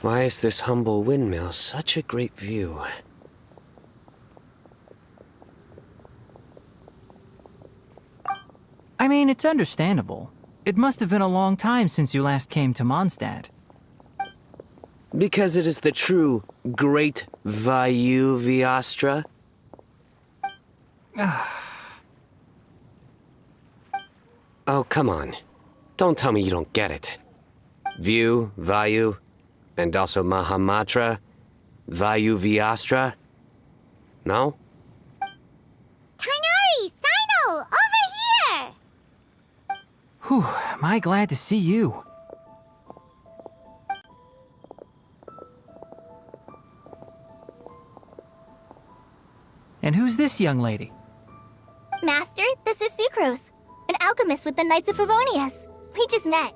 Why is this humble windmill such a great view? I mean, it's understandable. It must have been a long time since you last came to Mondstadt. Because it is the true Great Vayu Viastra? Oh, come on. Don't tell me you don't get it. View, Vayu, and also Mahamatra, Vayu Viastra? No? Kainari! Sino! Over here! Whew, am I glad to see you. And who's this young lady? Master, this is Sucrose, an alchemist with the Knights of Favonius. We just met.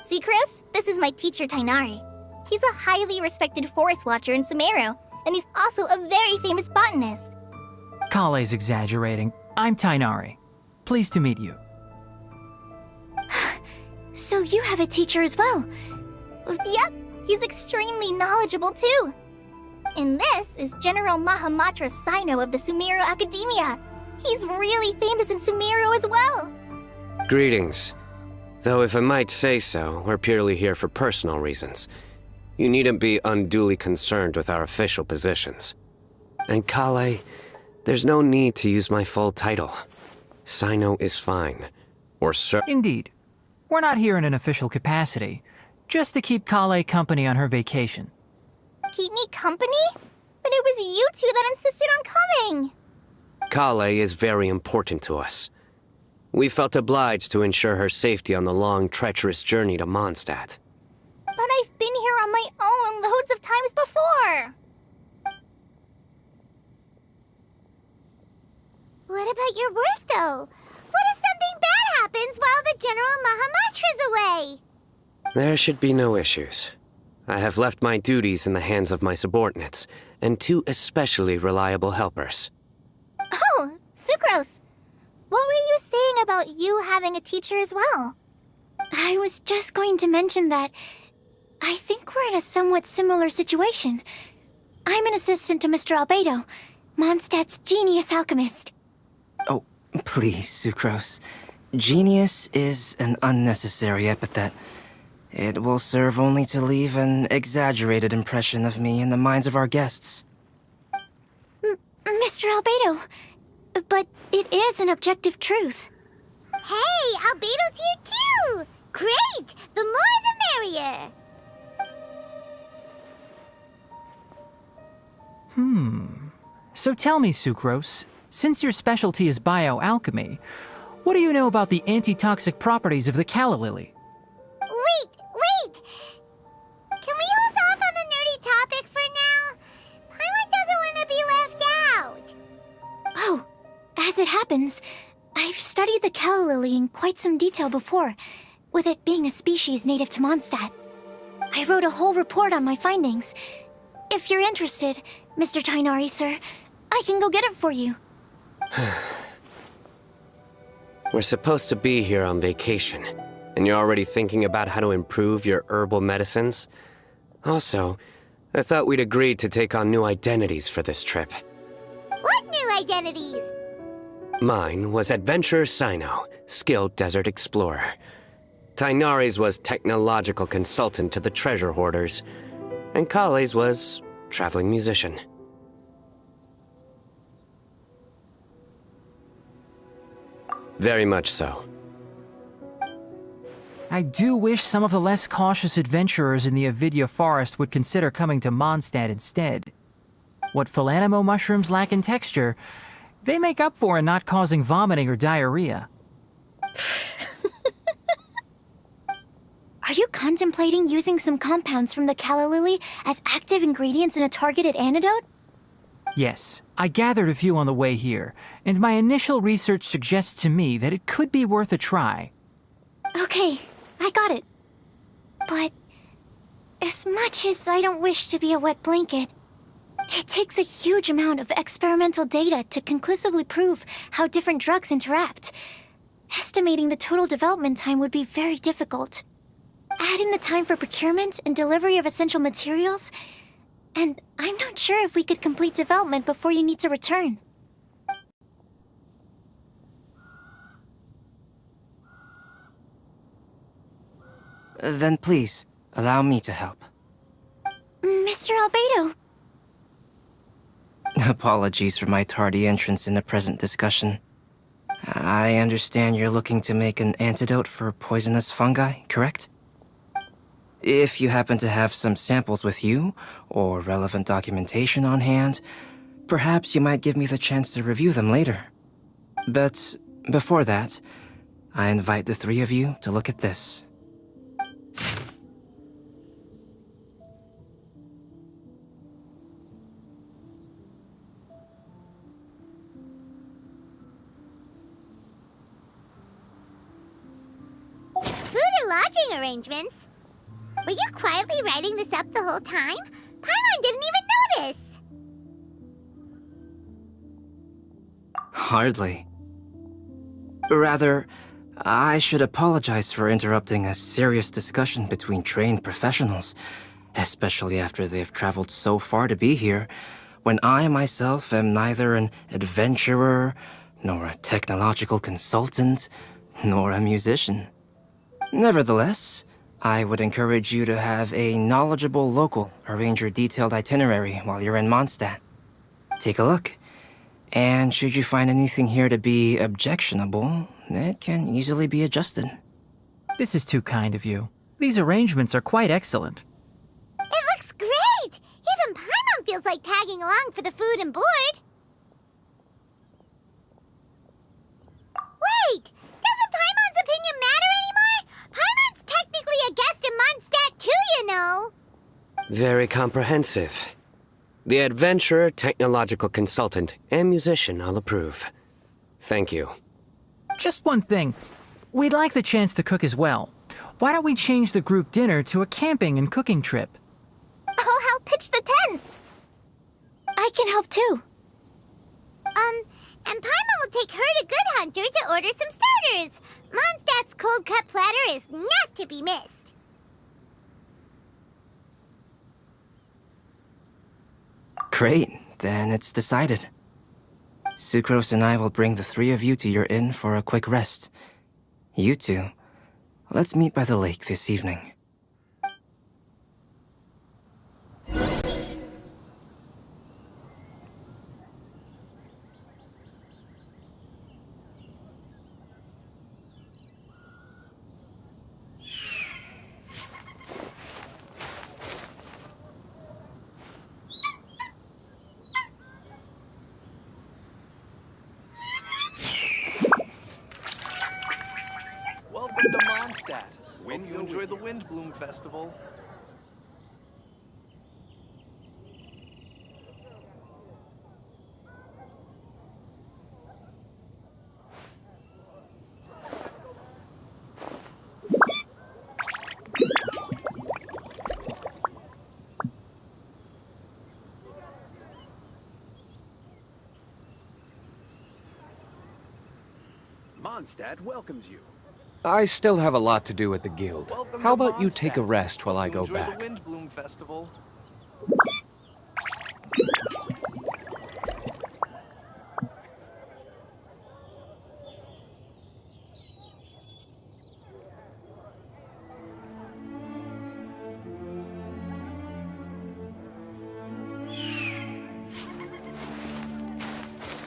Sucrose, this is my teacher, Tainari. He's a highly respected forest watcher in Sumeru, and he's also a very famous botanist. Kale's exaggerating. I'm Tainari. Pleased to meet you. So you have a teacher as well? Yep, he's extremely knowledgeable too. And this is General Mahamatra Sino of the Sumeru Academia. He's really famous in Sumeru as well. Greetings. Though if I might say so, we're purely here for personal reasons. You needn't be unduly concerned with our official positions. And Kale, there's no need to use my full title. Sino is fine. Or Sir. Indeed. We're not here in an official capacity, just to keep Kale company on her vacation. Keep me company? But it was you two that insisted on coming. Kale is very important to us. We felt obliged to ensure her safety on the long, treacherous journey to Mondstadt. But I've been here on my own loads of times before. What about your work, though? What if something bad happens while the General Mahamatra's away? There should be no issues. I have left my duties in the hands of my subordinates, and two especially reliable helpers. Oh, Sucrose. What were you saying about you having a teacher as well? I was just going to mention that I think we're in a somewhat similar situation. I'm an assistant to Mr. Albedo, Mondstadt's genius alchemist. Oh, please, Sucrose. Genius is an unnecessary epithet. It will serve only to leave an exaggerated impression of me in the minds of our guests. Mr. Albedo, but it is an objective truth. Hey, Albedo's here too! Great! The more the merrier! So tell me, Sucrose, since your specialty is bioalchemy, what do you know about the antitoxic properties of the calla lily? Wait! Can we hold off on the nerdy topic for now? Paimon doesn't want to be left out. Oh, as it happens, I've studied the calla lily in quite some detail before, with it being a species native to Mondstadt. I wrote a whole report on my findings. If you're interested, Mr. Tainari, sir, I can go get it for you. We're supposed to be here on vacation, and you're already thinking about how to improve your herbal medicines? Also, I thought we'd agreed to take on new identities for this trip. What new identities? Mine was Adventurer Sino, skilled desert explorer. Tainari's was technological consultant to the treasure hoarders, and Kale's was traveling musician. Very much so. I do wish some of the less cautious adventurers in the Avidya forest would consider coming to Mondstadt instead. What Philanimo mushrooms lack in texture, they make up for in not causing vomiting or diarrhea. Are you contemplating using some compounds from the calla lily as active ingredients in a targeted antidote? Yes, I gathered a few on the way here, and my initial research suggests to me that it could be worth a try. Okay, I got it. But as much as I don't wish to be a wet blanket, it takes a huge amount of experimental data to conclusively prove how different drugs interact. Estimating the total development time would be very difficult. add in the time for procurement and delivery of essential materials, and I'm not sure if we could complete development before you need to return. Then please, allow me to help. Mr. Albedo. Apologies for my tardy entrance in the present discussion. I understand you're looking to make an antidote for poisonous fungi, correct? If you happen to have some samples with you, or relevant documentation on hand, perhaps you might give me the chance to review them later. But before that, I invite the three of you to look at this. Food and lodging arrangements? Were you quietly writing this up the whole time? Paimon didn't even notice! Hardly. Rather, I should apologize for interrupting a serious discussion between trained professionals, especially after they've traveled so far to be here, when I myself am neither an adventurer, nor a technological consultant, nor a musician. Nevertheless, I would encourage you to have a knowledgeable local arrange your detailed itinerary while you're in Mondstadt. Take a look, and should you find anything here to be objectionable, it can easily be adjusted. This is too kind of you. These arrangements are quite excellent. It looks great! Even Paimon feels like tagging along for the food and board. Wait! Doesn't Paimon's opinion matter anymore? Paimon's technically a guest in Mondstadt too, you know! Very comprehensive. The adventurer, technological consultant, and musician all approve. Thank you. Just one thing. We'd like the chance to cook as well. Why don't we change the group dinner to a camping and cooking trip? I'll help pitch the tents! I can help too. And Paimon will take her to Good Hunter to order some starters. Mondstadt's cold-cut platter is not to be missed. Great, then it's decided. Sucrose and I will bring the three of you to your inn for a quick rest. You two, let's meet by the lake this evening. Welcome to Mondstadt. Hope you enjoy the Windbloom Festival. Mondstadt welcomes you. I still have a lot to do at the guild. Welcome How to about you take a Mondstadt. rest while I go Enjoy back? the Windbloom Festival.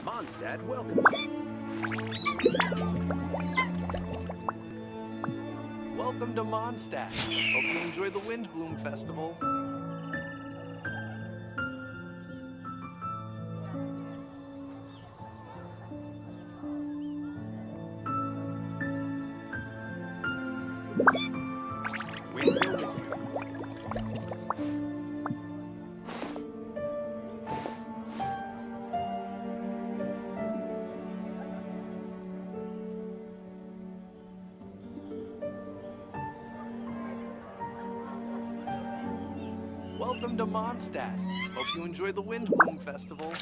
Mondstadt welcomes you. Welcome to Mondstadt. Hope you enjoy the Windbloom Festival. We will go with you. Welcome to Mondstadt. Hope you enjoy the Windbloom Festival.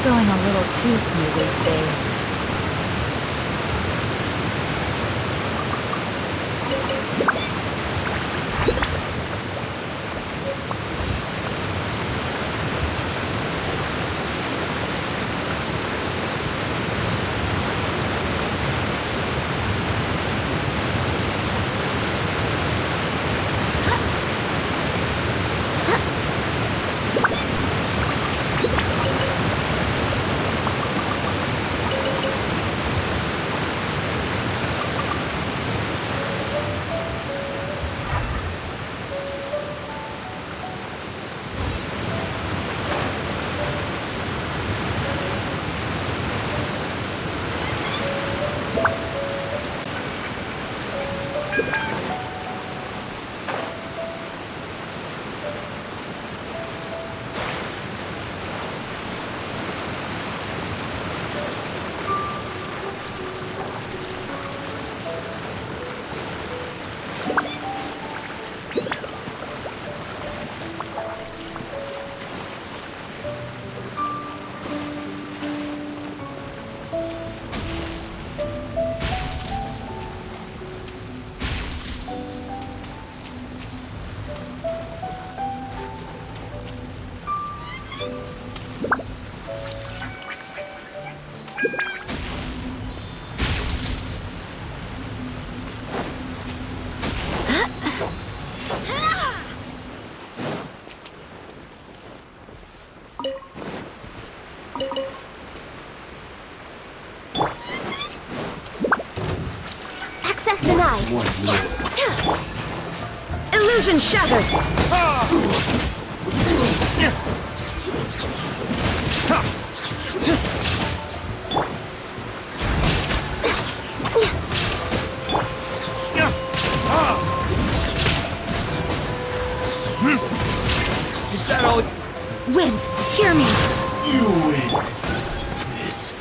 are going a little too smoothly today. Access denied. Illusion shattered. Is that all? Wind, hear me. You win this.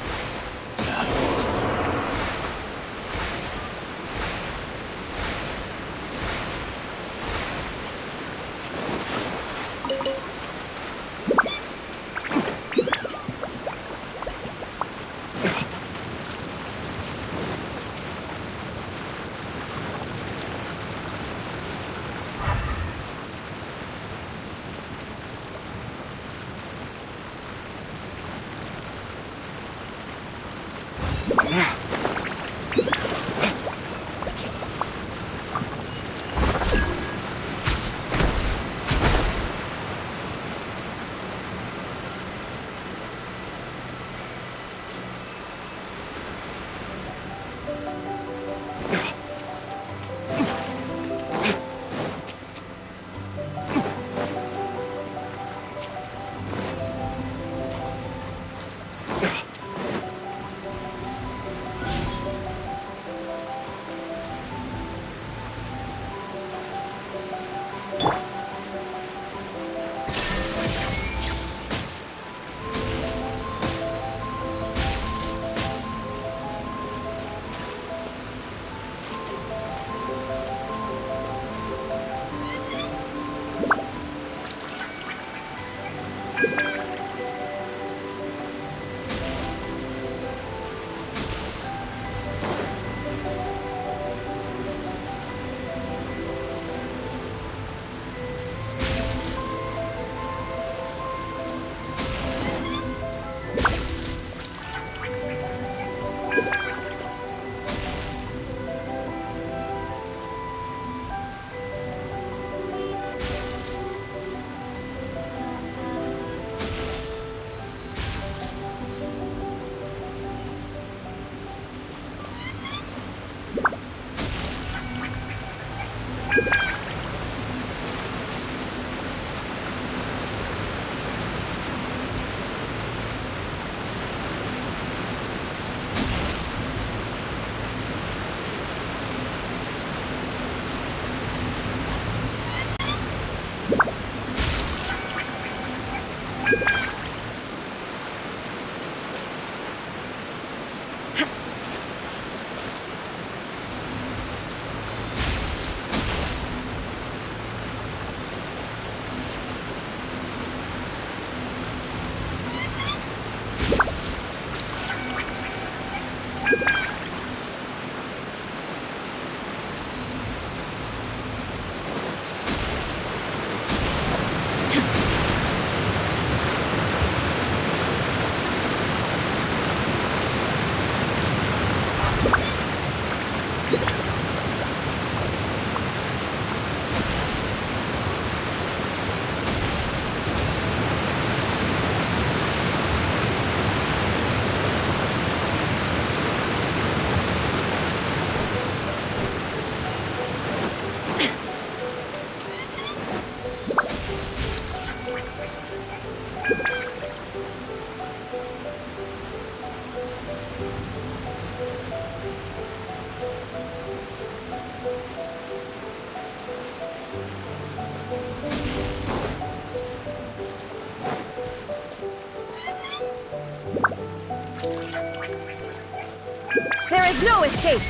There is no escape!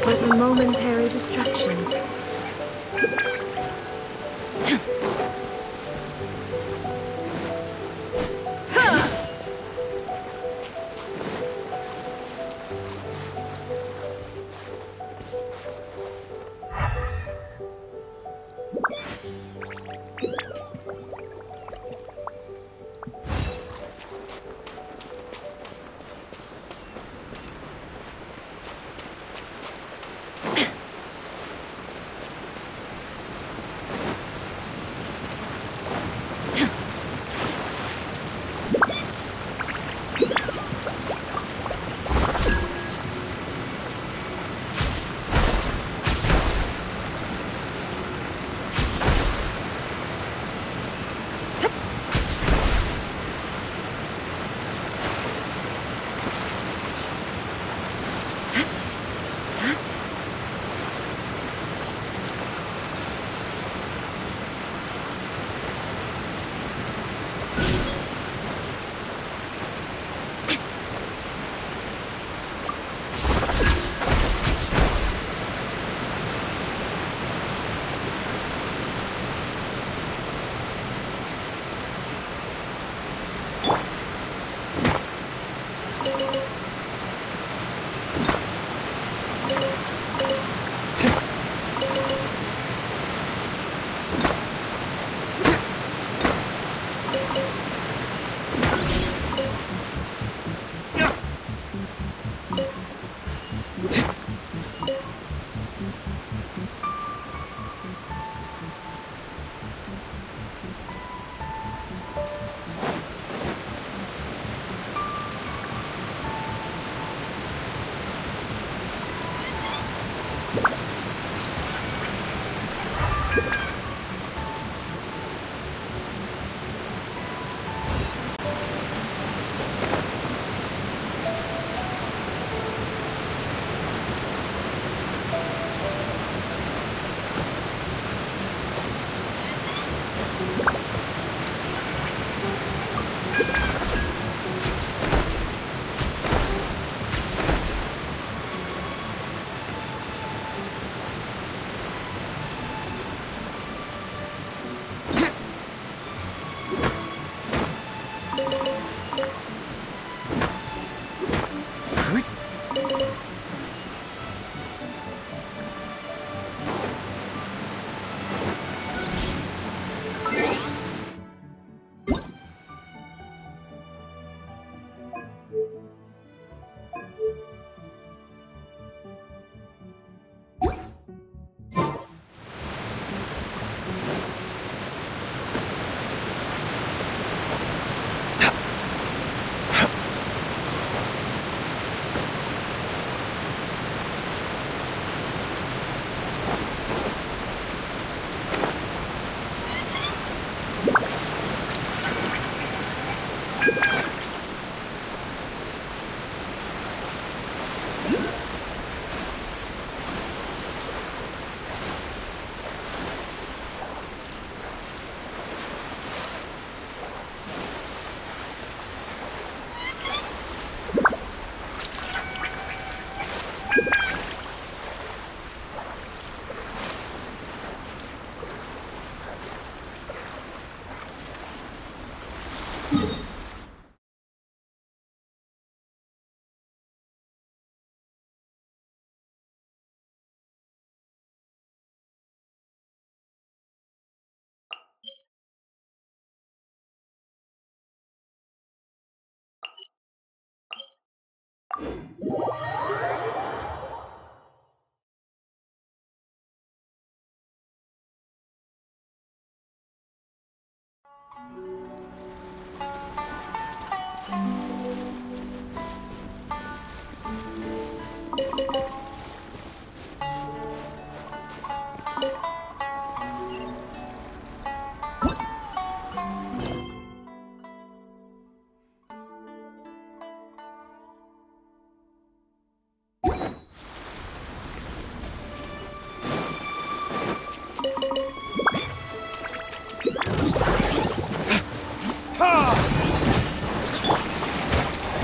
But a momentary distraction.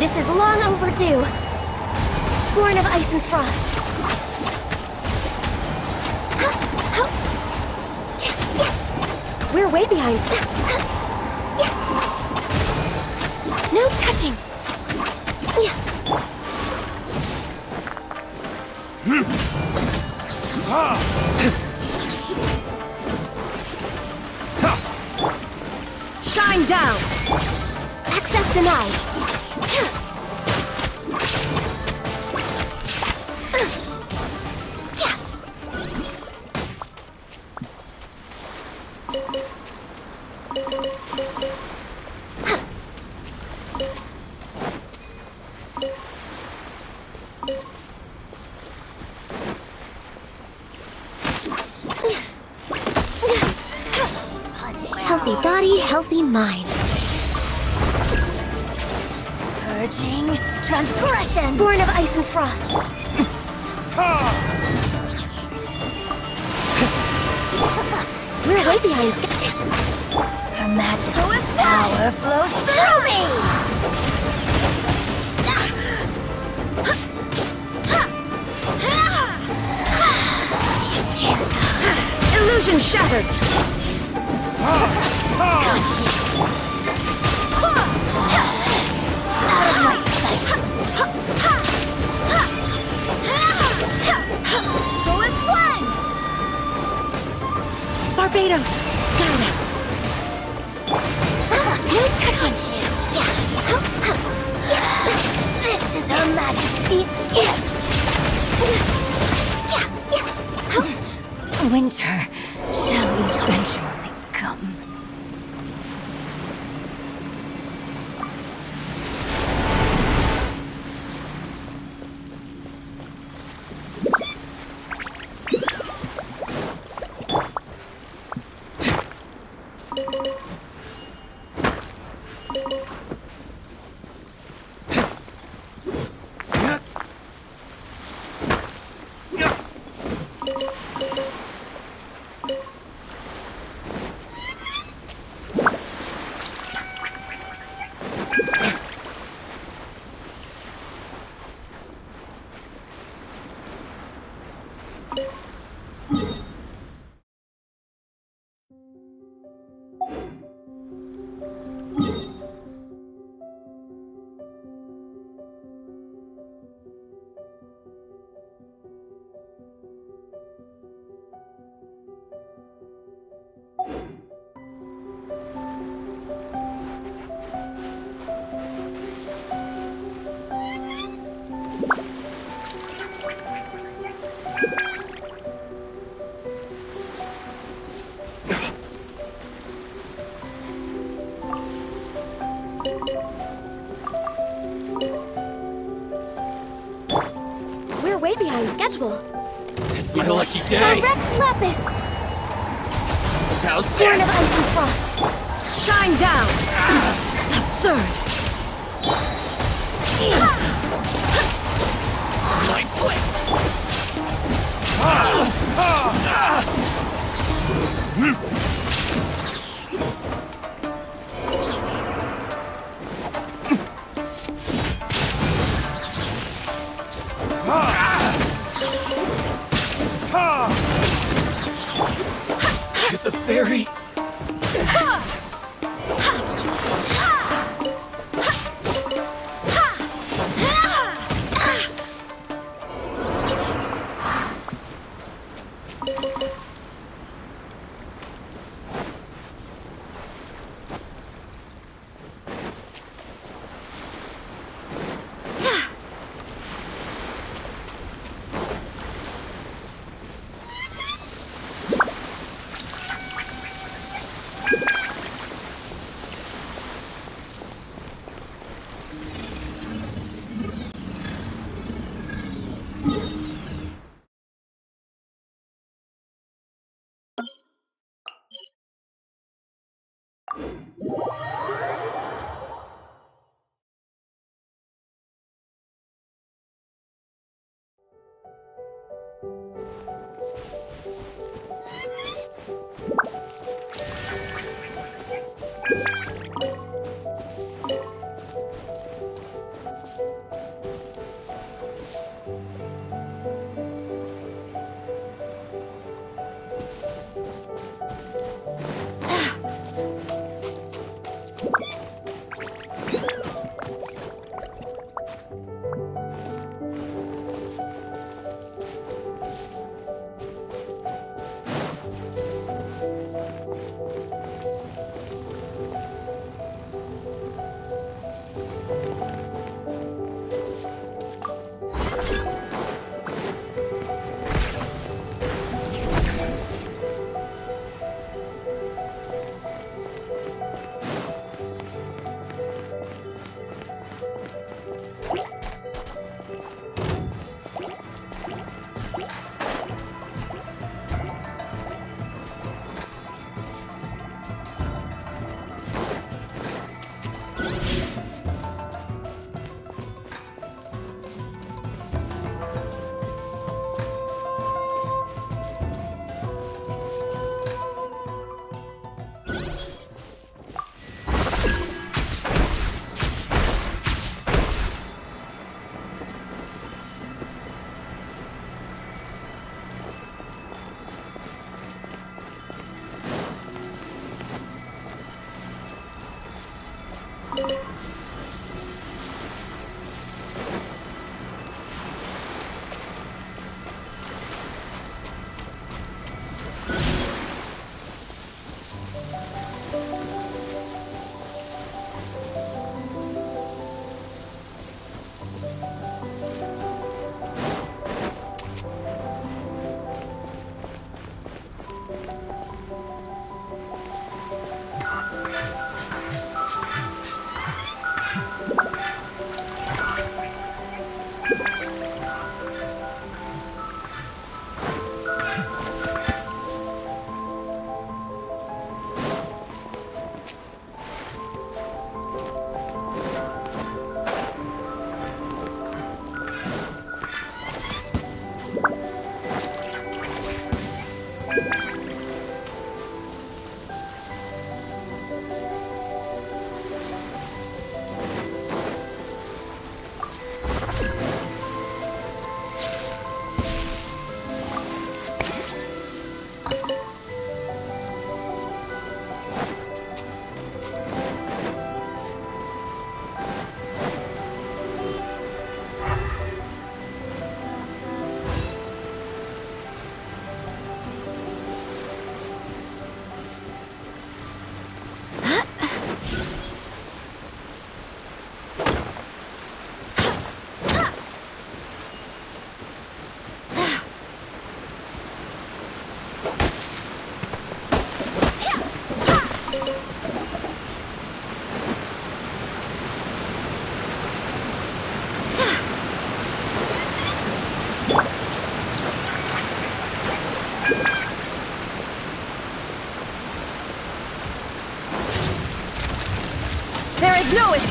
This is long overdue. Born of ice and frost. We're way behind. No touching. Shine down! Access denied. Healthy body, healthy mind. Purging transgression. Born of ice and frost. We're way behind schedule. Her Majesty's power flows through me. You can't. Illusion shattered! Gotcha. Out of my sight. Go as one. Barbados, guide us! No touching you. This is Her Majesty's gift. Winter shall eventually come. We're way behind schedule. It's my lucky day. Rex Lapis. How's Born this? of ice and frost. Shine down! Absurd! My blade. The fairy.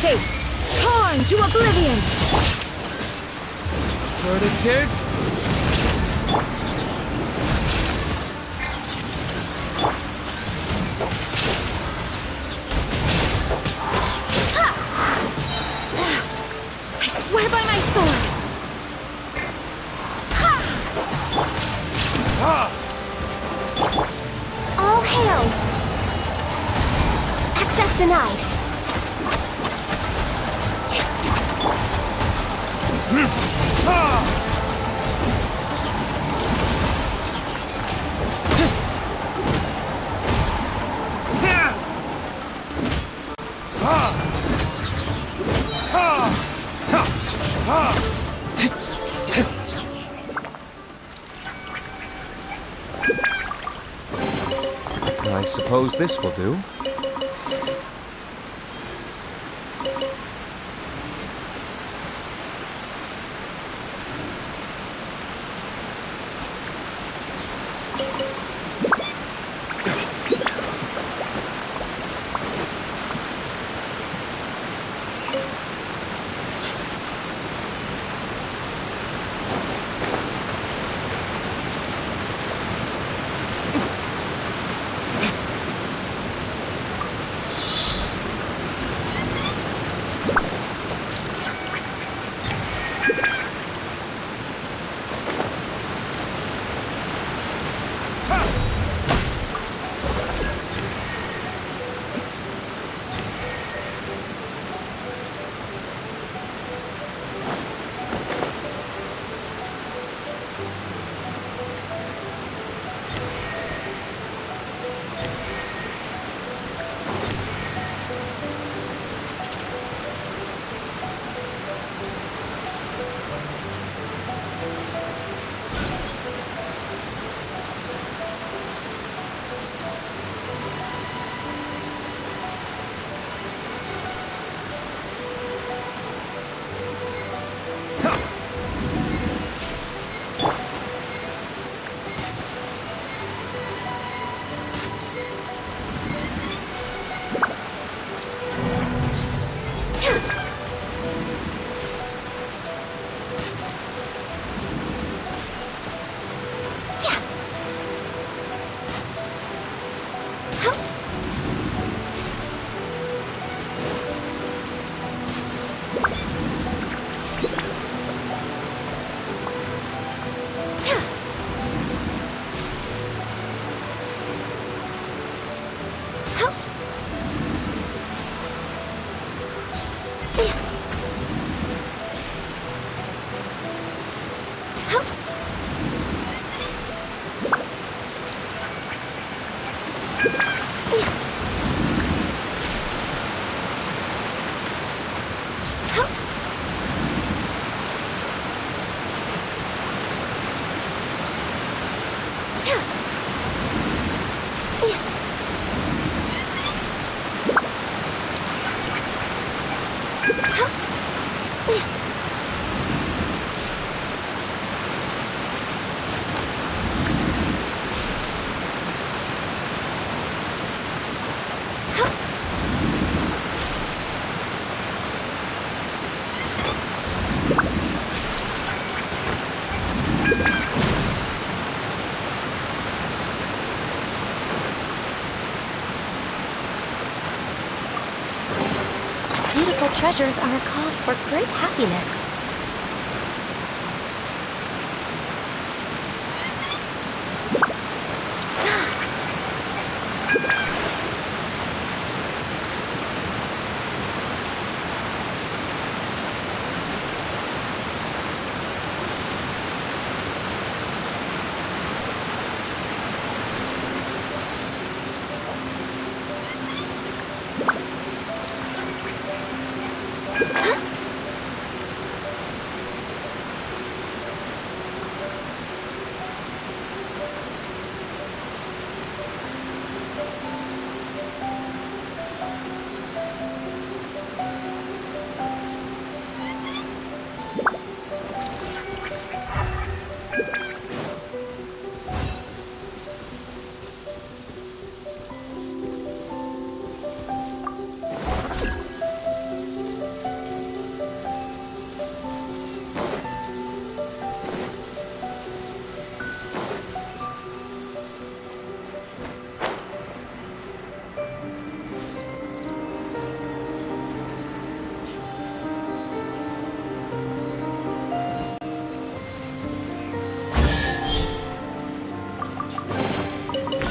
escape! Torn to oblivion! Predators? I swear by my sword! All hail! Access denied. I suppose this will do. Beautiful treasures are a cause for great happiness.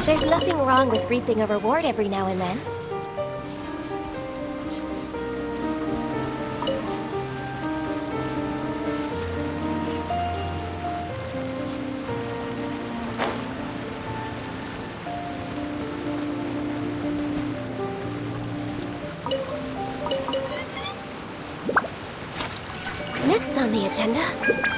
There's nothing wrong with reaping a reward every now and then. Next on the agenda...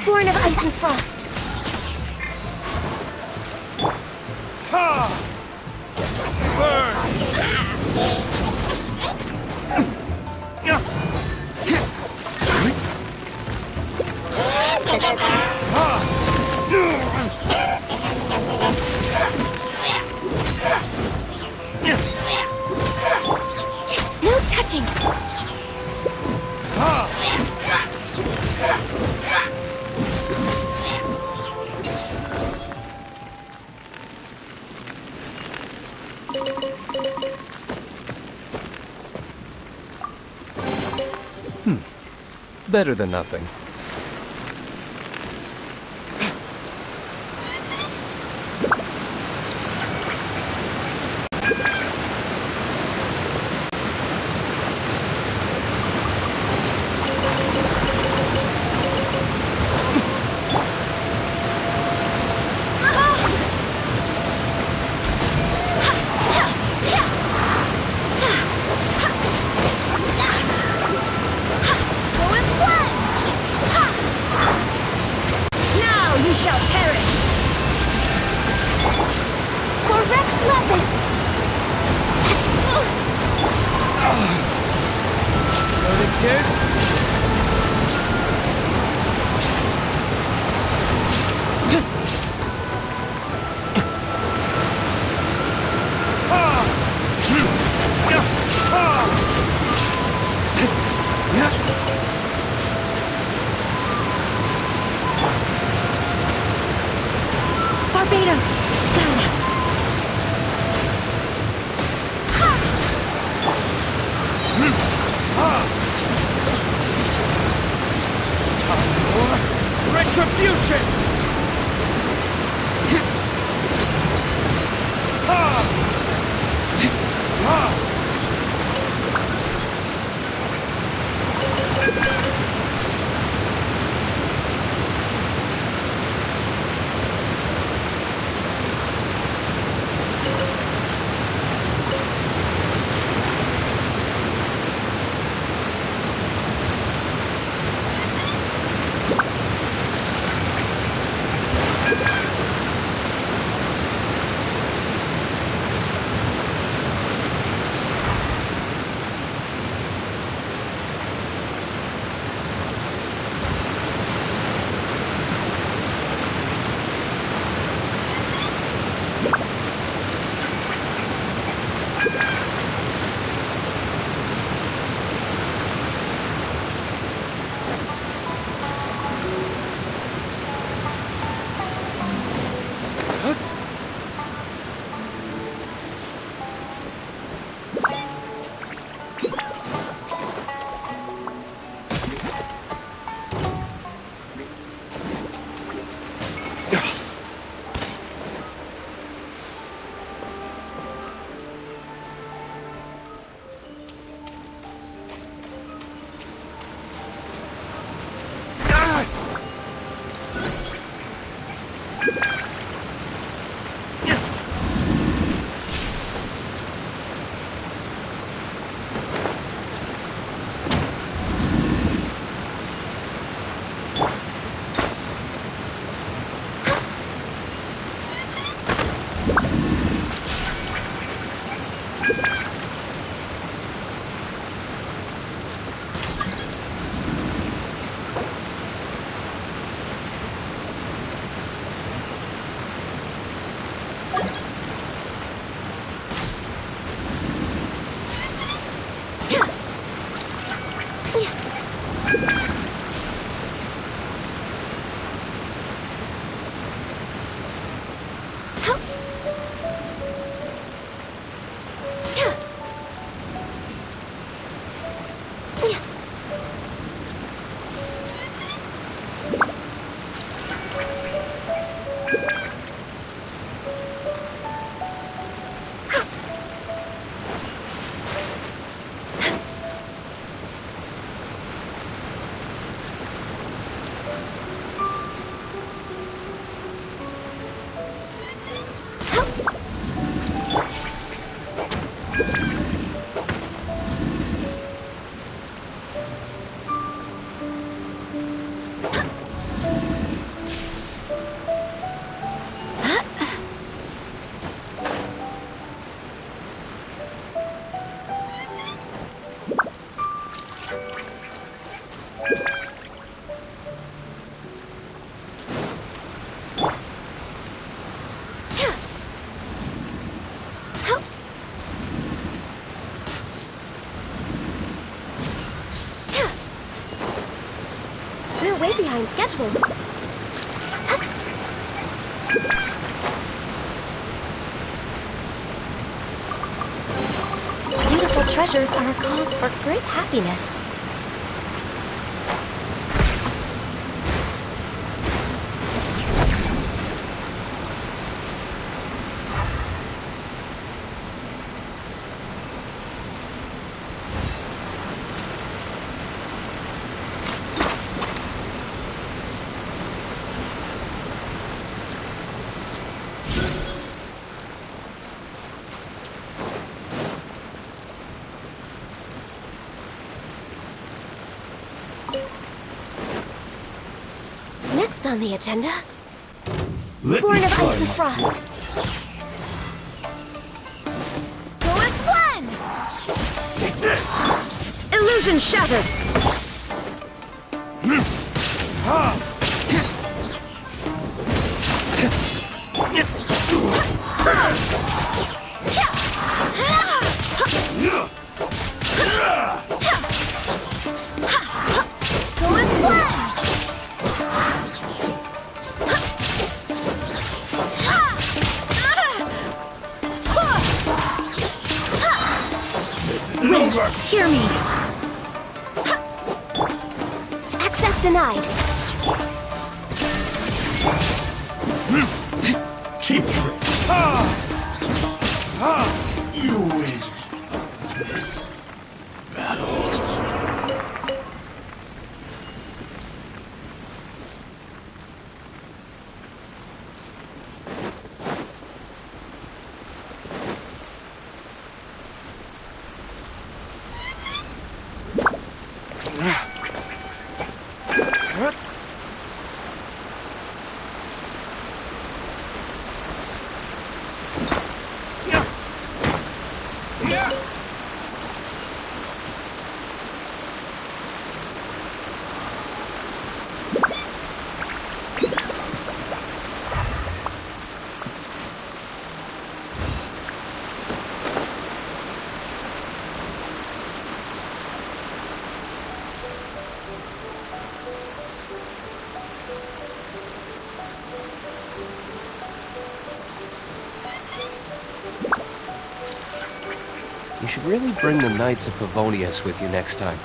Born of ice and frost. No touching. Better than nothing. Retribution! Execution! We're way behind schedule. Beautiful treasures are a cause for great happiness. Next on the agenda, Born of Ice and Frost. Chorus 1! Take this! Illusion shattered! Chorus 1! Wait, hear me. Access denied. Cheap trick. You win this battle. You should really bring the Knights of Favonius with you next time.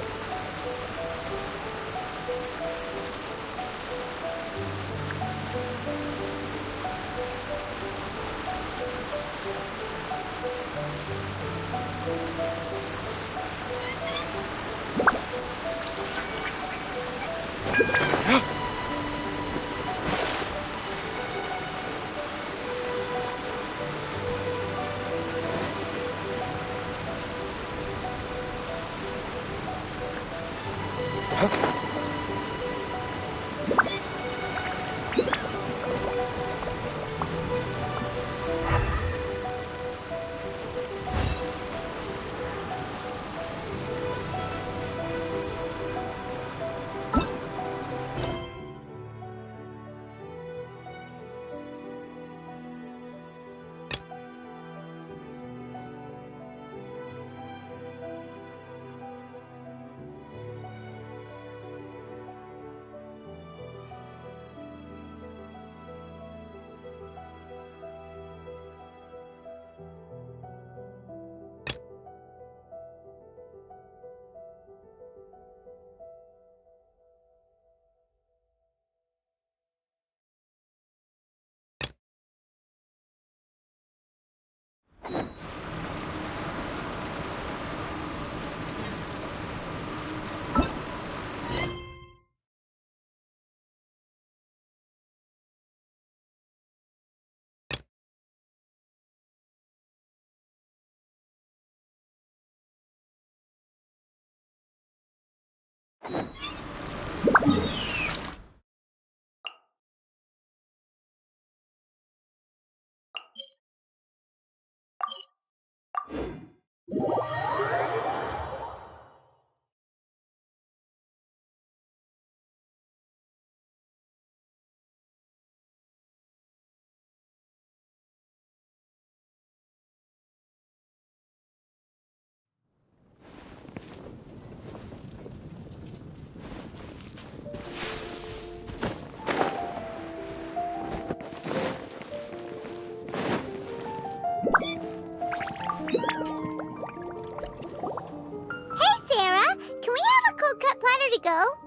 To go?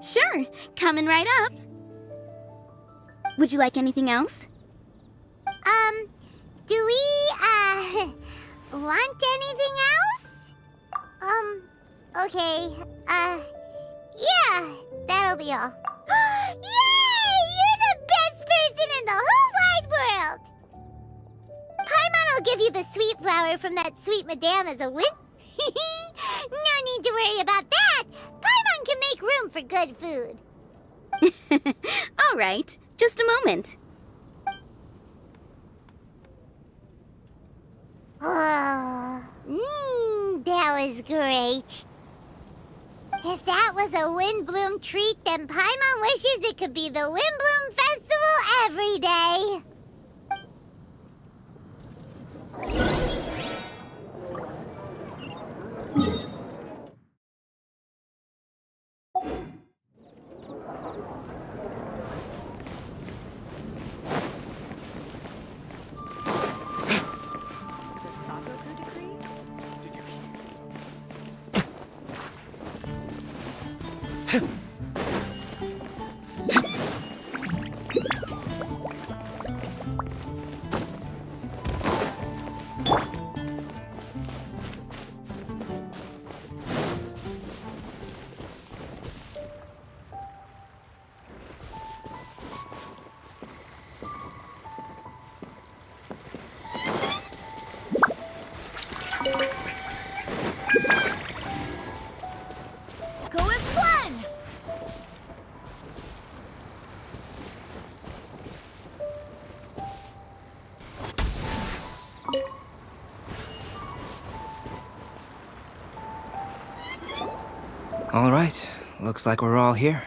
Sure, coming right up. Would you like anything else? Do we, want anything else? Okay, yeah, that'll be all. Yay! You're the best person in the whole wide world! Paimon will give you the sweet flower from that sweet madame as a win. No need to worry about that! Paimon can make room for good food. All right, just a moment. Oh, that was great. If that was a Windbloom treat, then Paimon wishes it could be the Windbloom Festival every day. All right, looks like we're all here.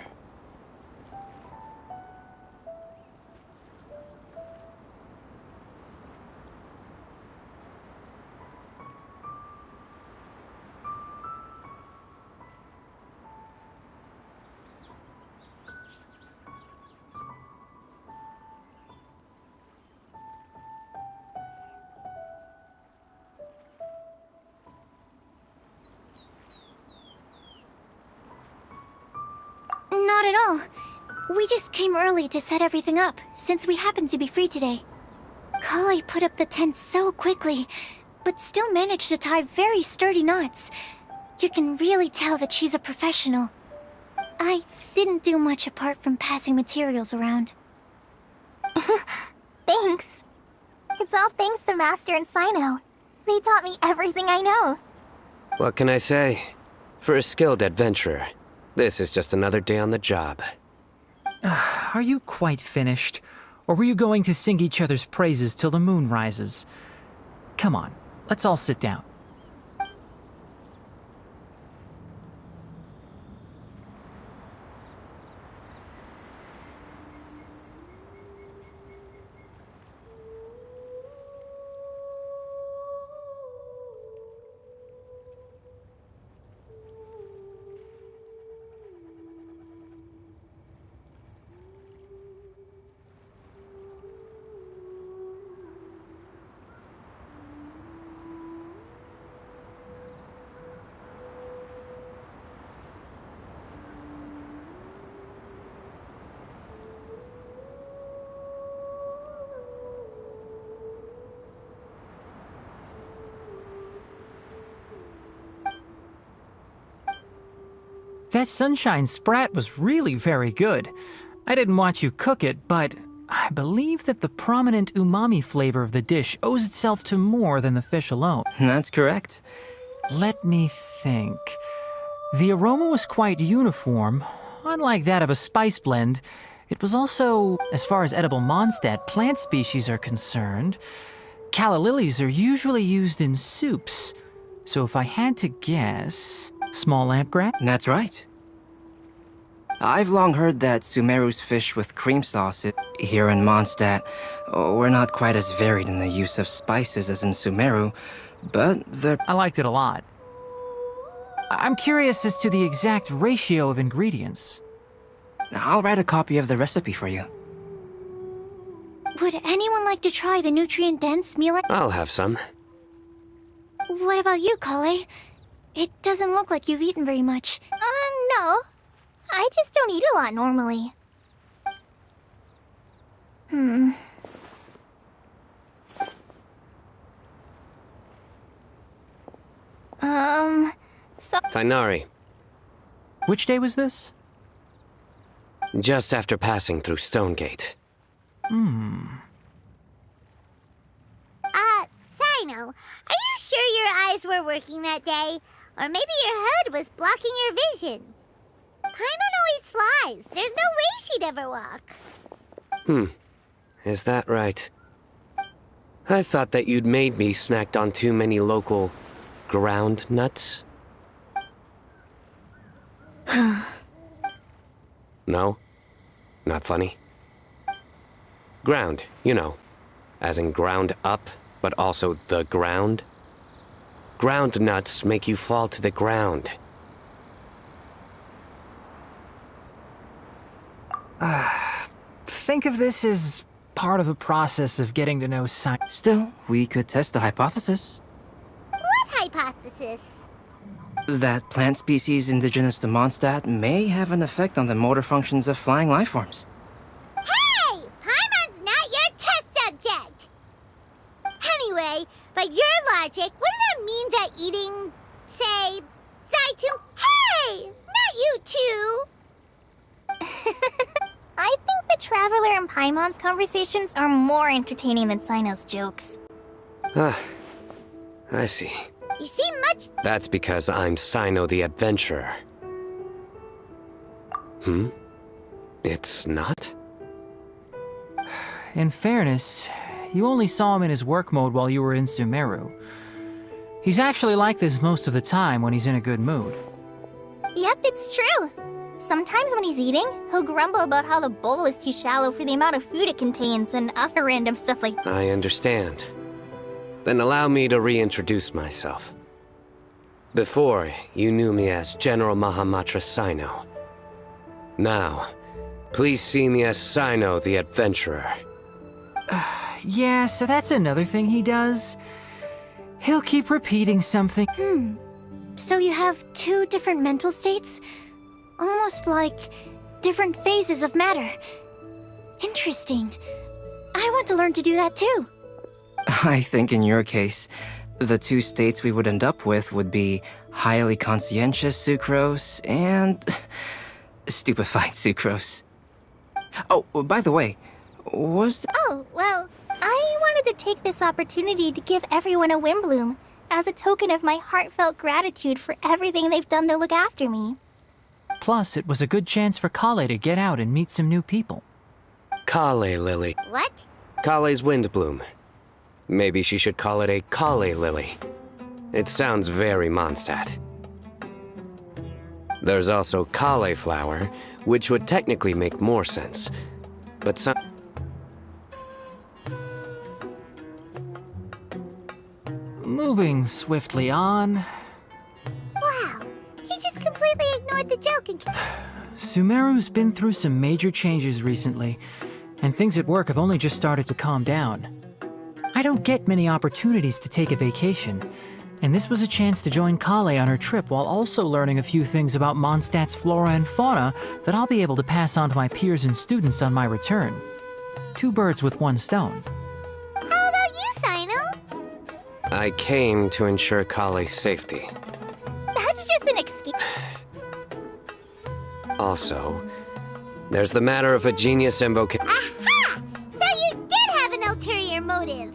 Not at all. We just came early to set everything up, since we happen to be free today. Kale put up the tent so quickly, but still managed to tie very sturdy knots. You can really tell that she's a professional. I didn't do much apart from passing materials around. Thanks. It's all thanks to Master and Sino. They taught me everything I know. What can I say? For a skilled adventurer, this is just another day on the job. Are you quite finished? Or were you going to sing each other's praises till the moon rises? Come on, let's all sit down. That sunshine sprat was really very good. I didn't watch you cook it, but I believe that the prominent umami flavor of the dish owes itself to more than the fish alone. That's correct. Let me think. The aroma was quite uniform. Unlike that of a spice blend, it was also, as far as edible Mondstadt plant species are concerned, calla lilies are usually used in soups. So if I had to guess, small lampgrass? That's right. I've long heard that Sumeru's fish with cream sauce here in Mondstadt were not quite as varied in the use of spices as in Sumeru, but I liked it a lot. I'm curious as to the exact ratio of ingredients. I'll write a copy of the recipe for you. Would anyone like to try the nutrient-dense meal? I'll have some. What about you, Kale? It doesn't look like you've eaten very much. No. I just don't eat a lot normally. Tainari, Which day was this? just after passing through Stonegate. Sino, are you sure your eyes were working that day? Or maybe your hood was blocking your vision? Paimon always flies. There's no way she'd ever walk. Is that right? I thought that you'd made me snacked on too many local ground nuts. No? Not funny? Ground, you know. As in ground up, but also the ground. Ground nuts make you fall to the ground. Think of this as part of the process of getting to know science. Still, we could test the hypothesis. What hypothesis? That plant species indigenous to Mondstadt may have an effect on the motor functions of flying lifeforms. Hey! Paimon's not your test subject! Anyway, by your logic, wouldn't that mean that eating, say, Zaitum... Hey! Not you two! I think the Traveler and Paimon's conversations are more entertaining than Sino's jokes. I see. You seem much... That's because I'm Sino the Adventurer. It's not? In fairness, you only saw him in his work mode while you were in Sumeru. He's actually like this most of the time when he's in a good mood. Yep, it's true. Sometimes when he's eating, he'll grumble about how the bowl is too shallow for the amount of food it contains and other random stuff like that. I understand. Then allow me to reintroduce myself. Before, you knew me as General Mahamatra Sino. Now, please see me as Sino the Adventurer. Yeah, so that's another thing he does. He'll keep repeating something. So you have two different mental states? Almost like different phases of matter. Interesting. I want to learn to do that too. I think in your case, the two states we would end up with would be highly conscientious sucrose and stupefied sucrose. Oh, by the way, was Oh, well, I wanted to take this opportunity to give everyone a Wimbloom as a token of my heartfelt gratitude for everything they've done to look after me. Plus, it was a good chance for Kale to get out and meet some new people. Kale Lily. What? Kale's Windbloom. Maybe she should call it a Kale Lily. It sounds very Mondstadt. There's also Cauliflower, which would technically make more sense. But some... Moving swiftly on, Wow. He just completely ignored the joke and... Sumeru's been through some major changes recently, and things at work have only just started to calm down. I don't get many opportunities to take a vacation, and this was a chance to join Kale on her trip while also learning a few things about Mondstadt's flora and fauna that I'll be able to pass on to my peers and students on my return. Two birds with one stone. How about you, Sino? I came to ensure Kale's safety. That's just an excuse. Also, there's the matter of a genius invocation. Aha! So you did have an ulterior motive.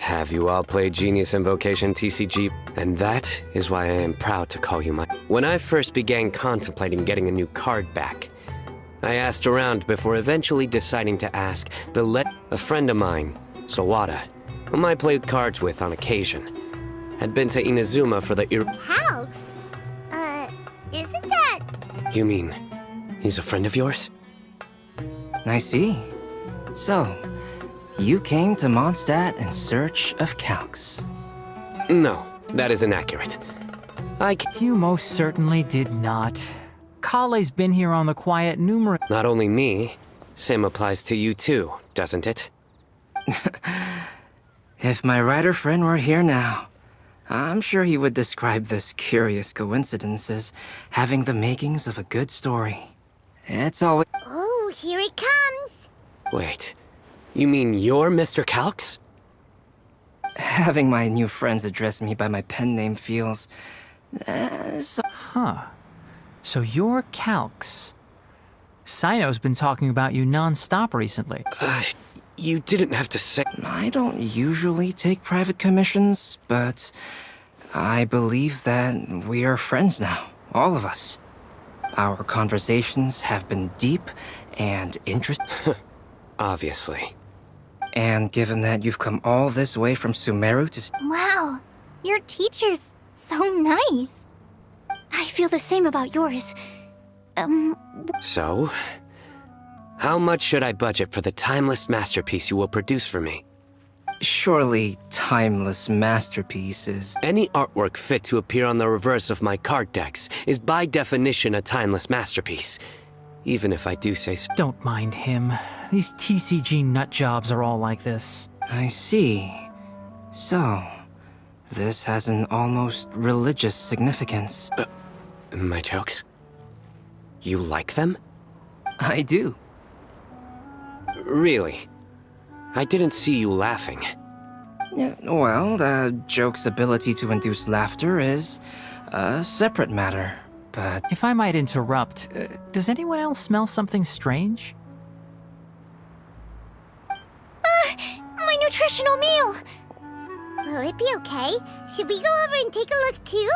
Have you all played Genius Invocation TCG? And that is why I am proud to call you my... When I first began contemplating getting a new card back, I asked around before eventually deciding to ask a friend of mine, Sawada, whom I played cards with on occasion, had been to Inazuma for the Calx? Isn't that... You mean, he's a friend of yours? I see. So, you came to Mondstadt in search of Calx. No, that is inaccurate. You most certainly did not. Kale's been here on the quiet numerous... Not only me, same applies to you too, doesn't it? If my writer friend were here now, I'm sure he would describe this curious coincidence as having the makings of a good story. It's always... Oh, here it comes. Wait, you mean you're Mr. Calx? Having my new friends address me by my pen name feels... Huh. So you're Calx. Sino's been talking about you non-stop recently. You didn't have to say... I don't usually take private commissions, but I believe that we are friends now, all of us. Our conversations have been deep and interesting. Obviously. And given that you've come all this way from Sumeru to... Wow, your teacher's so nice. I feel the same about yours. So, how much should I budget for the timeless masterpiece you will produce for me? Surely timeless masterpieces. Any artwork fit to appear on the reverse of my card decks is by definition a timeless masterpiece. Even if I do say so. Don't mind him. These TCG nut jobs are all like this. I see. So, this has an almost religious significance. My jokes? You like them? I do. Really? I didn't see you laughing. Yeah, well, the joke's ability to induce laughter is a separate matter, but... If I might interrupt, does anyone else smell something strange? My nutritional meal. Will it be okay? Should we go over and take a look too?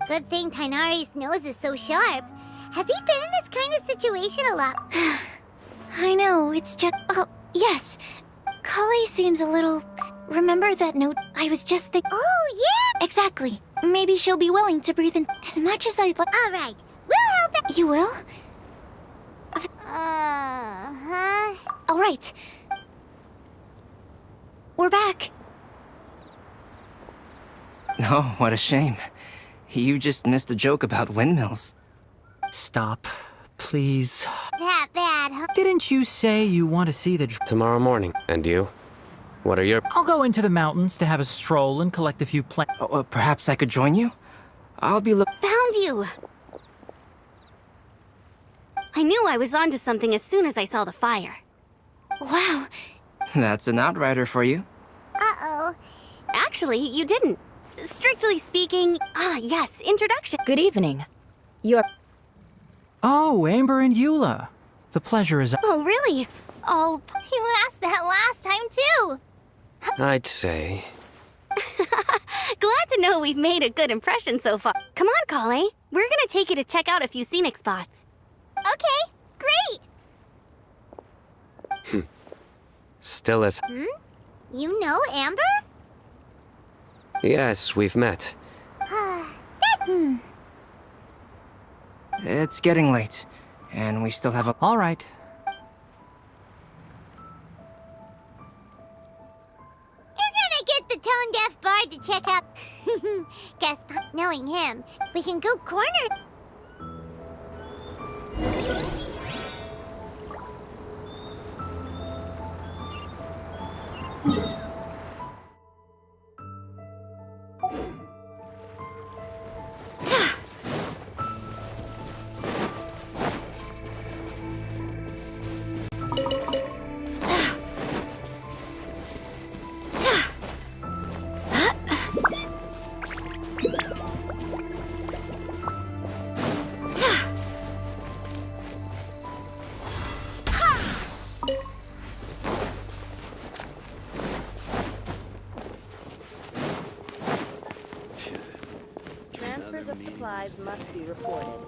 Good thing Tainari's nose is so sharp. Has he been in this kind of situation a lot? I know, it's just... Oh, yes. Kale seems a little... Remember that note? I was just thinking... Oh, yeah! Exactly. Maybe she'll be willing to breathe in as much as I'd like... Alright, we'll help it. You will? Uh-huh. Alright. We're back. Oh, what a shame. You just missed a joke about windmills. Stop. Please. That bad, huh? Didn't you say you want to see the... Tomorrow morning. And you? What are your... I'll go into the mountains to have a stroll and collect a few plants. Oh, perhaps I could join you? I'll be Found you! I knew I was onto something as soon as I saw the fire. Wow. That's an outrider for you. Uh-oh. Actually, you didn't. Strictly speaking, yes, introduction. Good evening. You're... Oh, Amber and Eula. The pleasure is... Oh, really? Oh, You asked that last time, too. I'd say... glad to know we've made a good impression so far. Come on, Kale. We're gonna take you to check out a few scenic spots. Okay, great. Still as... You know Amber? Yes, we've met. It's getting late, and we still have a... All right. You're gonna get the tone-deaf bard to check out... Guess, knowing him, we can go corner... Transfers of supplies must be reported.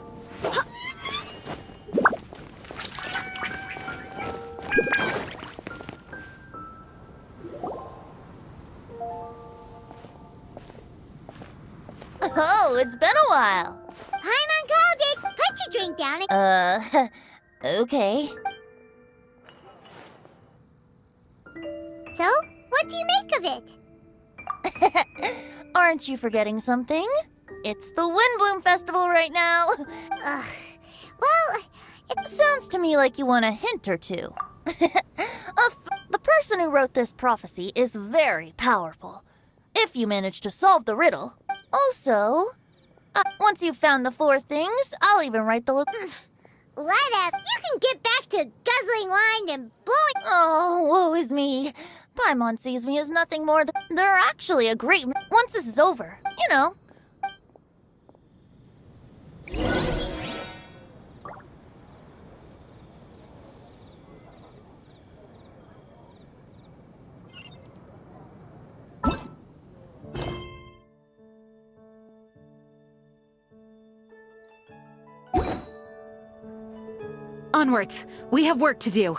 Oh, it's been a while. Paimon called it! Put your drink down and... Okay. So, what do you make of it? Aren't you forgetting something? It's the Windbloom Festival right now. Well, It sounds to me like you want a hint or two. The person who wrote this prophecy is very powerful. If you manage to solve the riddle. Also, once you've found the 4 things, I'll even write the... whatever. You can get back to guzzling wine and blowing... Oh, woe is me. Paimon sees me as nothing more than... They're actually a great... Once this is over, you know. Onwards. We have work to do.